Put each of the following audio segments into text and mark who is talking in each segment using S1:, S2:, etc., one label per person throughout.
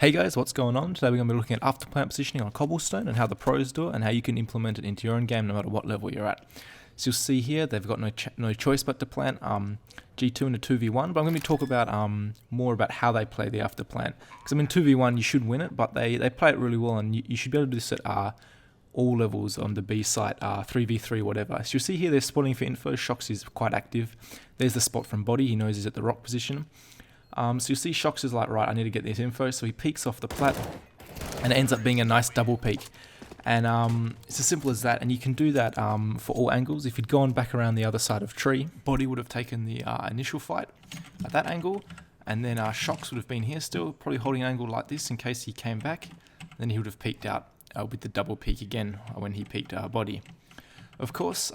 S1: Hey guys, what's going on? Today we're going to be looking at afterplant positioning on Cobblestone and how the pros do it and how you can implement it into your own game no matter what level you're at. So you'll see here they've got no choice but to plant G2 in a 2v1, but I'm going to talk about more about how they play the afterplant. Because I mean 2v1 you should win it, but they play it really well and you should be able to do this at all levels on the B site, 3v3 whatever. So you'll see here they're spotting for info. Shox is quite active. There's the spot from body, he knows he's at the rock position. So you'll see Shox is like, right, I need to get this info, so he peeks off the plat, and it ends up being a nice double peek. And it's as simple as that, and you can do that for all angles. If you'd gone back around the other side of tree, body would have taken the initial fight at that angle, and then Shox would have been here still, probably holding an angle like this in case he came back. Then he would have peeked out with the double peek again when he peeked body. Of course,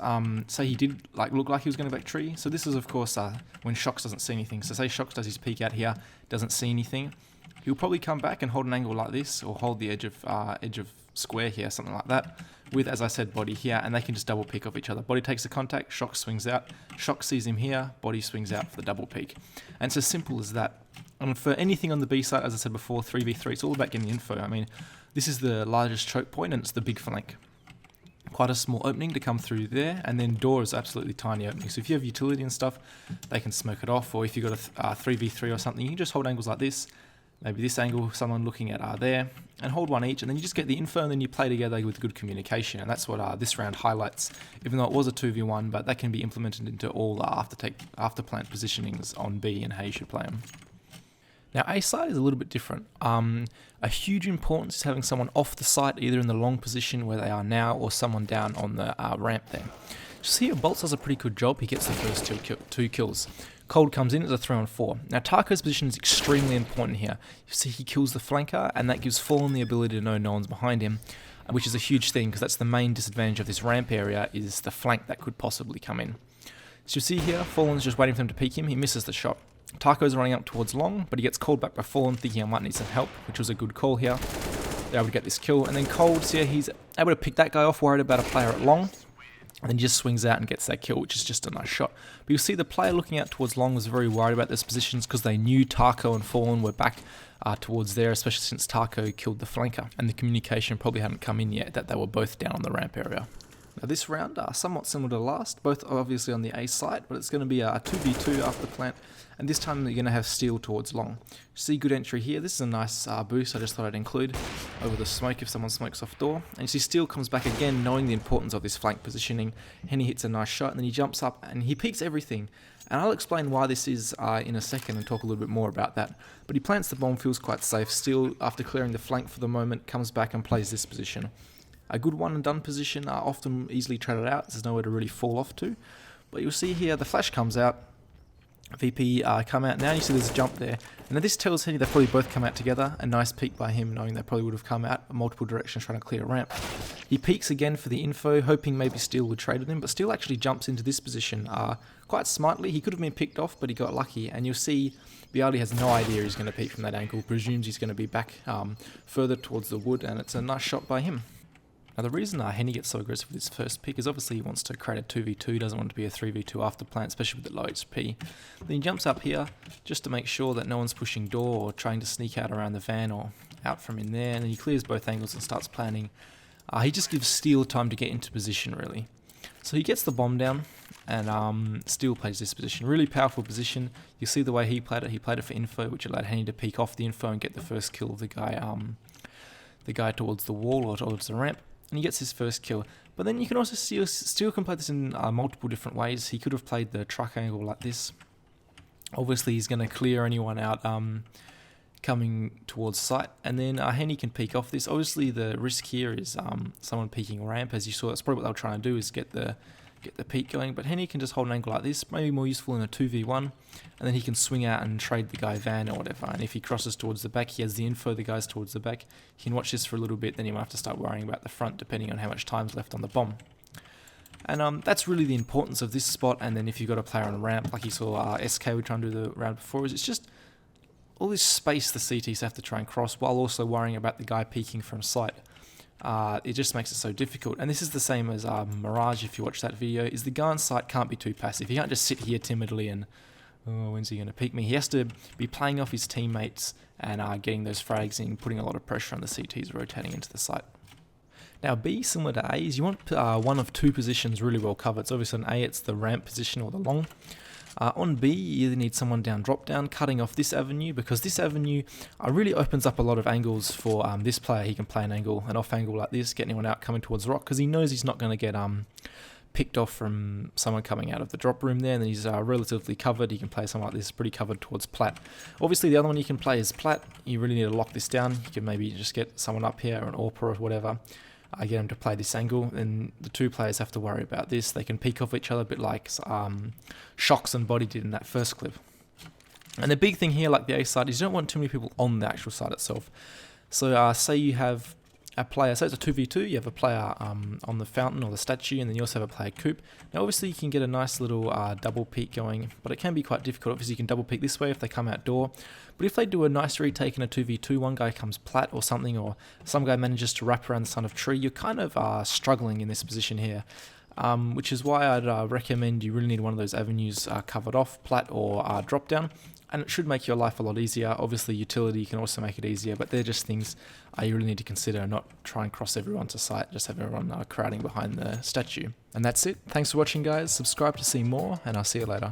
S1: say he did look like he was going to back tree. So this is of course when Shox doesn't see anything. So say Shox does his peek out here, doesn't see anything. He'll probably come back and hold an angle like this, or hold the edge of square here, something like that. With, as I said, body here, and they can just double peek off each other. Body takes the contact, Shox swings out. Shox sees him here, body swings out for the double peek. And it's as simple as that. And for anything on the B side, as I said before, 3v3, it's all about getting the info. I mean, this is the largest choke point, and it's the big flank. Quite a small opening to come through there, and then door is absolutely tiny opening. So if you have utility and stuff, they can smoke it off, or if you've got a 3v3 or something, you can just hold angles like this, maybe this angle, someone looking at there, and hold one each, and then you just get the info, and then you play together with good communication, and that's what this round highlights, even though it was a 2v1, but that can be implemented into all afterplant positionings on B and how you should play them. Now A side is a little bit different. A huge importance is having someone off the site, either in the long position where they are now, or someone down on the ramp there. Just here, Bolts does a pretty good job. He gets the first two kills. Cold comes in as a 3-on-4. Now Taco's position is extremely important here. You see he kills the flanker, and that gives Fallen the ability to know no one's behind him, which is a huge thing, because that's the main disadvantage of this ramp area, is the flank that could possibly come in. So you see here, Fallen's just waiting for him to peek him. He misses the shot. Taco's running up towards long, but he gets called back by Fallen, thinking I might need some help, which was a good call here. They're able to get this kill, and then Cold, so yeah, he's able to pick that guy off, worried about a player at long, and then he just swings out and gets that kill, which is just a nice shot. But you'll see the player looking out towards long was very worried about those positions, because they knew Taco and Fallen were back towards there, especially since Taco killed the flanker, and the communication probably hadn't come in yet that they were both down on the ramp area. Now this round, somewhat similar to the last, both obviously on the A site, but it's going to be a 2v2 after plant, and this time you're going to have steel towards long. See good entry here. This is a nice boost, I just thought I'd include over the smoke if someone smokes off door. And you see steel comes back again, knowing the importance of this flank positioning. Henny hits a nice shot, and then he jumps up and he peeks everything. And I'll explain why this is in a second and talk a little bit more about that. But he plants the bomb, feels quite safe. Steel, after clearing the flank for the moment, comes back and plays this position. A good one and done position, often easily traded out. There's nowhere to really fall off to. But you'll see here, the flash comes out. VP come out. Now you see there's a jump there. And now this tells Henny they probably both come out together. A nice peek by him, knowing they probably would have come out multiple directions trying to clear a ramp. He peeks again for the info, hoping maybe Steel would trade with him. But Steel actually jumps into this position quite smartly. He could have been picked off, but he got lucky. And you'll see Bialdi has no idea he's going to peek from that angle. Presumes he's going to be back further towards the wood. And it's a nice shot by him. Now the reason Henny gets so aggressive with his first pick is obviously he wants to create a 2v2, doesn't want it to be a 3v2 after plant, especially with the low HP. Then he jumps up here just to make sure that no one's pushing door or trying to sneak out around the van or out from in there, and then he clears both angles and starts planning. He just gives Steel time to get into position really. So he gets the bomb down, and Steel plays this position. Really powerful position. You see the way he played it for info, which allowed Henny to peek off the info and get the first kill of the guy towards the wall or towards the ramp. And he gets his first kill. But then you can also see Steel can play this in multiple different ways. He could have played the truck angle like this. Obviously he's going to clear anyone out coming towards sight. And then Henny can peek off this. Obviously the risk here is someone peeking ramp. As you saw, that's probably what they were trying to do, is get the peek going. But Henny can just hold an angle like this, maybe more useful in a 2v1. And then he can swing out and trade the guy van or whatever. And if he crosses towards the back, he has the info, the guy's towards the back. He can watch this for a little bit, then he might have to start worrying about the front depending on how much time's left on the bomb. And that's really the importance of this spot. And then if you've got a player on a ramp, like you saw SK were trying to do the round before, is it's just all this space the CTs have to try and cross while also worrying about the guy peeking from sight. It just makes it so difficult. And this is the same as Mirage, if you watch that video, is the guy on sight can't be too passive. He can't just sit here timidly and Oh, when's he going to peek me? He has to be playing off his teammates and getting those frags in, putting a lot of pressure on the CTs rotating into the site. Now B, similar to A, is you want one of two positions really well covered. So obviously on A it's the ramp position or the long. On B, you either need someone down drop down, cutting off this avenue, because this avenue really opens up a lot of angles for this player. He can play an off angle like this, get anyone out coming towards the rock, because he knows he's not going to get picked off from someone coming out of the drop room there, and then he's relatively covered. He can play something like this, pretty covered towards plat. Obviously the other one you can play is plat. You really need to lock this down. You can maybe just get someone up here, or an AWPer or whatever, get him to play this angle, and the two players have to worry about this. They can peek off each other a bit like Shocks and Body did in that first clip. And the big thing here, like the A side, is you don't want too many people on the actual side itself. So say you have a player, say it's a 2v2, you have a player on the fountain or the statue, and then you also have a player coop. Now obviously you can get a nice little double peek going, but it can be quite difficult. Obviously you can double peek this way if they come outdoor, but if they do a nice retake in a 2v2, one guy comes plat or something, or some guy manages to wrap around the son of tree, you're kind of struggling in this position here. Which is why I'd recommend you really need one of those avenues covered off, plat or drop down, and it should make your life a lot easier. Obviously utility can also make it easier, but they're just things you really need to consider, not try and cross everyone to sight, just have everyone crowding behind the statue. And that's it. Thanks for watching guys, subscribe to see more, and I'll see you later.